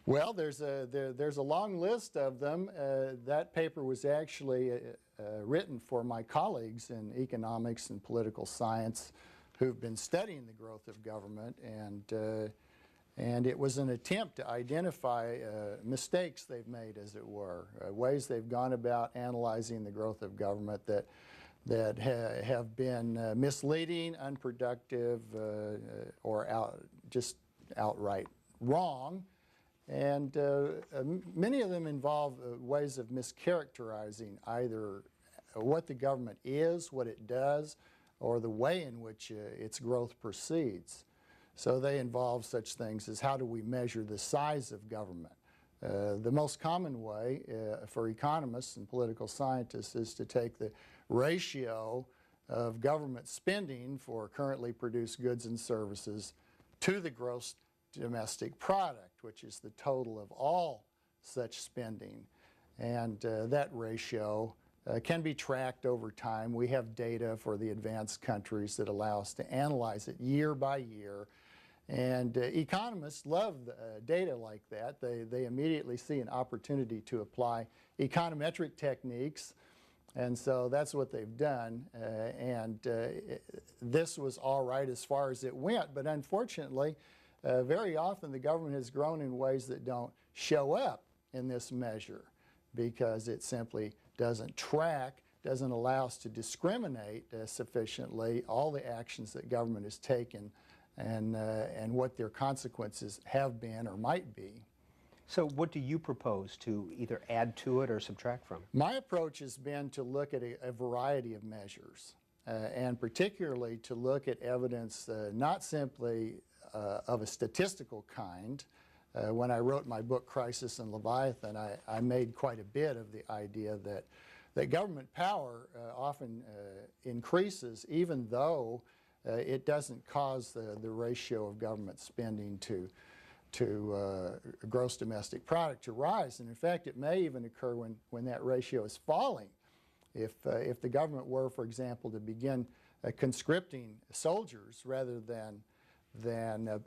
Well, there's a long list of them. That paper was actually written for my colleagues in economics and political science who've been studying the growth of government, and it was an attempt to identify mistakes they've made, as it were, ways they've gone about analyzing the growth of government that have been misleading, unproductive, or just outright wrong. And many of them involve ways of mischaracterizing either what the government is, what it does, or the way in which its growth proceeds. So they involve such things as how do we measure the size of government. The most common way for economists and political scientists is to take the ratio of government spending for currently produced goods and services to the gross domestic product, which is the total of all such spending. And that ratio can be tracked over time. We have data for the advanced countries that allow us to analyze it year by year. And economists love data like that. They immediately see an opportunity to apply econometric techniques. And so that's what they've done. This was all right as far as it went. But unfortunately, very often the government has grown in ways that don't show up in this measure because it simply doesn't track, doesn't allow us to discriminate sufficiently all the actions that government has taken and what their consequences have been or might be. So what do you propose to either add to it or subtract from? My approach has been to look at a variety of measures, and particularly to look at evidence not simply of a statistical kind. When I wrote my book, Crisis and Leviathan, I made quite a bit of the idea that government power often increases even though it doesn't cause the ratio of government spending to gross domestic product to rise. And in fact, it may even occur when that ratio is falling. If the government were, for example, to begin conscripting soldiers rather than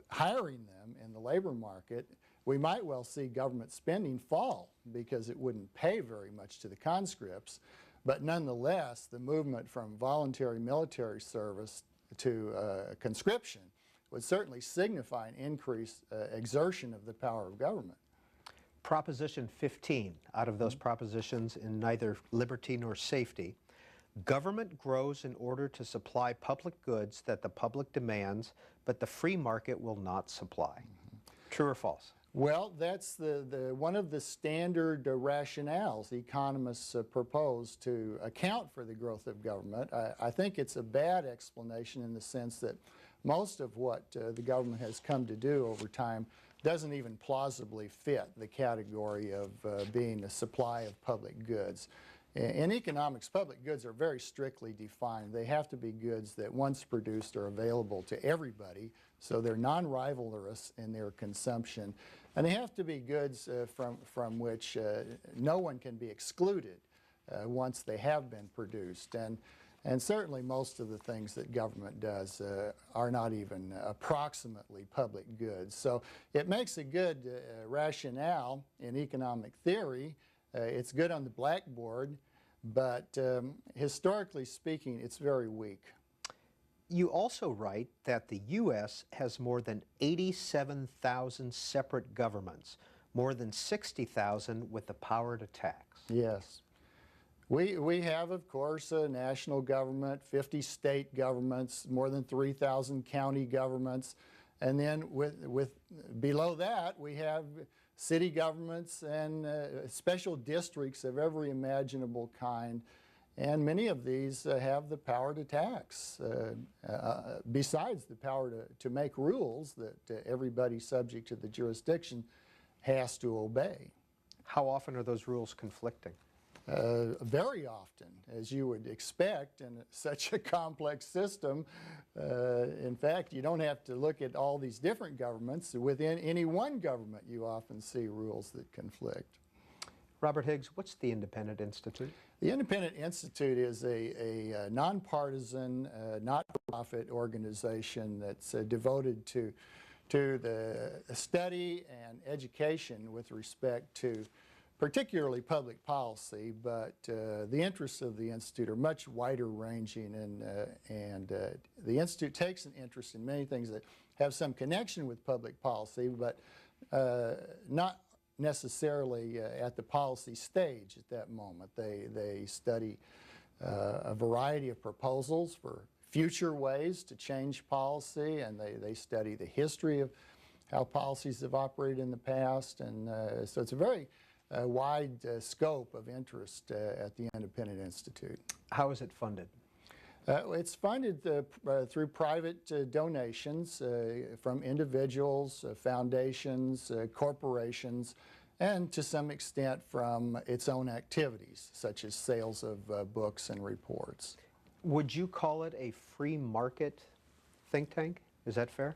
hiring them in the labor market, we might well see government spending fall because it wouldn't pay very much to the conscripts. But nonetheless, the movement from voluntary military service to conscription would certainly signify an increased exertion of the power of government. Proposition 15 out of those propositions in neither liberty nor safety. Government grows in order to supply public goods that the public demands, but the free market will not supply. True or false? Well, that's one of the standard rationales economists propose to account for the growth of government. I think it's a bad explanation in the sense that most of what the government has come to do over time doesn't even plausibly fit the category of being a supply of public goods. In economics, public goods are very strictly defined. They have to be goods that once produced are available to everybody, so they're non-rivalrous in their consumption. And they have to be goods from which no one can be excluded once they have been produced. And certainly most of the things that government does are not even approximately public goods. So it makes a good rationale in economic theory. It's good on the blackboard, but historically speaking, it's very weak. You also write that the U.S. has more than 87,000 separate governments, more than 60,000 with the power to tax. Yes. We have, of course, a national government, 50 state governments, more than 3,000 county governments, and then below that we have city governments and special districts of every imaginable kind. And many of these have the power to tax, besides the power to make rules that everybody subject to the jurisdiction has to obey. How often are those rules conflicting? Very often, as you would expect in such a complex system. In fact, you don't have to look at all these different governments. Within any one government, you often see rules that conflict. Robert Higgs, what's the Independent Institute? The Independent Institute is a nonpartisan, not-for-profit organization that's devoted to to the study and education with respect to particularly public policy, but the interests of the Institute are much wider ranging, and the Institute takes an interest in many things that have some connection with public policy, but not necessarily at the policy stage at that moment. They study a variety of proposals for future ways to change policy, and they study the history of how policies have operated in the past, and so it's a very wide scope of interest at the Independent Institute. How is it funded? It's funded through private donations from individuals, foundations, corporations, and to some extent from its own activities, such as sales of books and reports. Would you call it a free market think tank? Is that fair?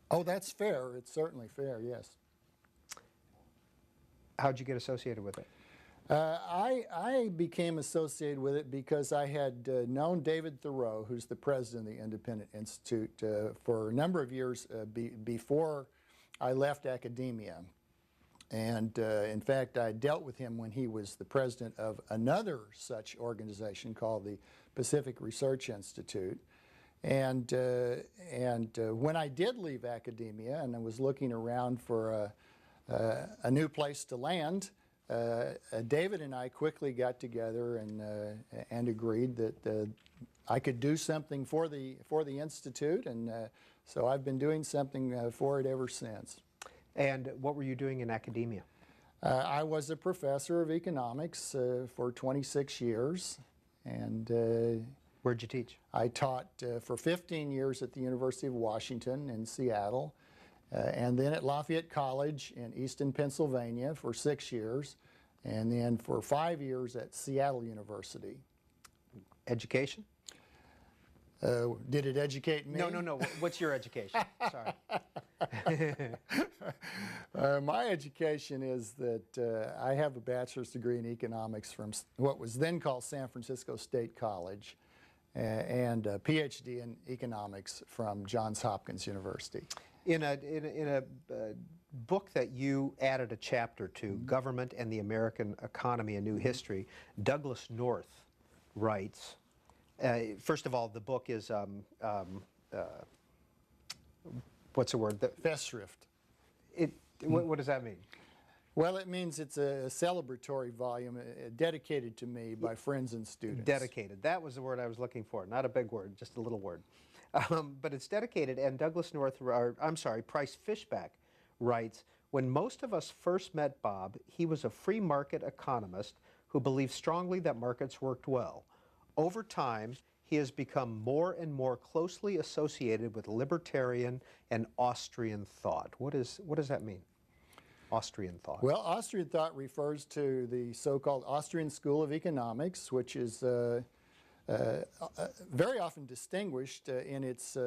Oh, that's fair. It's certainly fair, yes. How'd you get associated with it? I became associated with it because I had known David Thoreau, who's the president of the Independent Institute, for a number of years before I left academia. And in fact, I dealt with him when he was the president of another such organization called the Pacific Research Institute. And when I did leave academia and I was looking around for a new place to land, David and I quickly got together and agreed that I could do something for the Institute, and so I've been doing something for it ever since. And what were you doing in academia? I was a professor of economics for 26 years, and where'd you teach? I taught for 15 years at the University of Washington in Seattle, and then at Lafayette College in Easton, Pennsylvania for 6 years, and then for 5 years at Seattle University. Education? Did it educate me? No. What's your education? Sorry. My education is that I have a bachelor's degree in economics from what was then called San Francisco State College, and a PhD in economics from Johns Hopkins University. In a book that you added a chapter to, Government and the American Economy, A New History, Douglas North writes, first of all, the book is, what's the word? Festschrift. What does that mean? Well, it means it's a celebratory volume dedicated to me by friends and students. Dedicated. That was the word I was looking for. Not a big word, just a little word. But it's dedicated, and Douglas North, Price Fishback writes, when most of us first met Bob, he was a free market economist who believed strongly that markets worked well. Over time, he has become more and more closely associated with libertarian and Austrian thought. What does that mean? Austrian thought. Well, Austrian thought refers to the so-called Austrian School of Economics, which is very often distinguished in its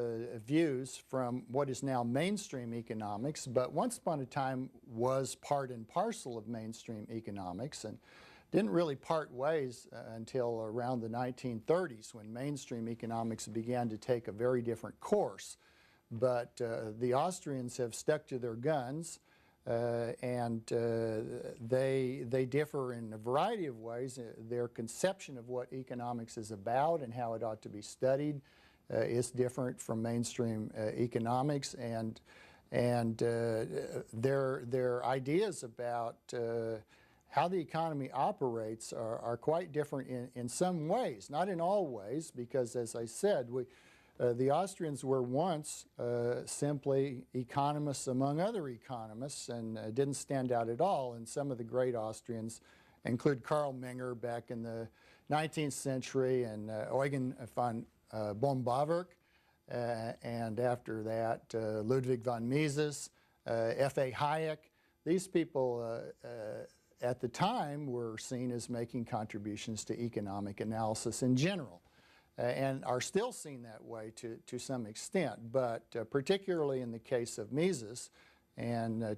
views from what is now mainstream economics, but once upon a time was part and parcel of mainstream economics, and didn't really part ways until around the 1930s, when mainstream economics began to take a very different course. But the Austrians have stuck to their guns, and they differ in a variety of ways. Their conception of what economics is about and how it ought to be studied is different from mainstream economics, and their ideas about how the economy operates are quite different in some ways, not in all ways, because as I said, the Austrians were once simply economists among other economists and didn't stand out at all. And some of the great Austrians include Karl Menger back in the 19th century, and Eugen von Bohm-Bawerk, and after that Ludwig von Mises, F.A. Hayek. These people at the time were seen as making contributions to economic analysis in general. And are still seen that way to some extent, but particularly in the case of Mises and to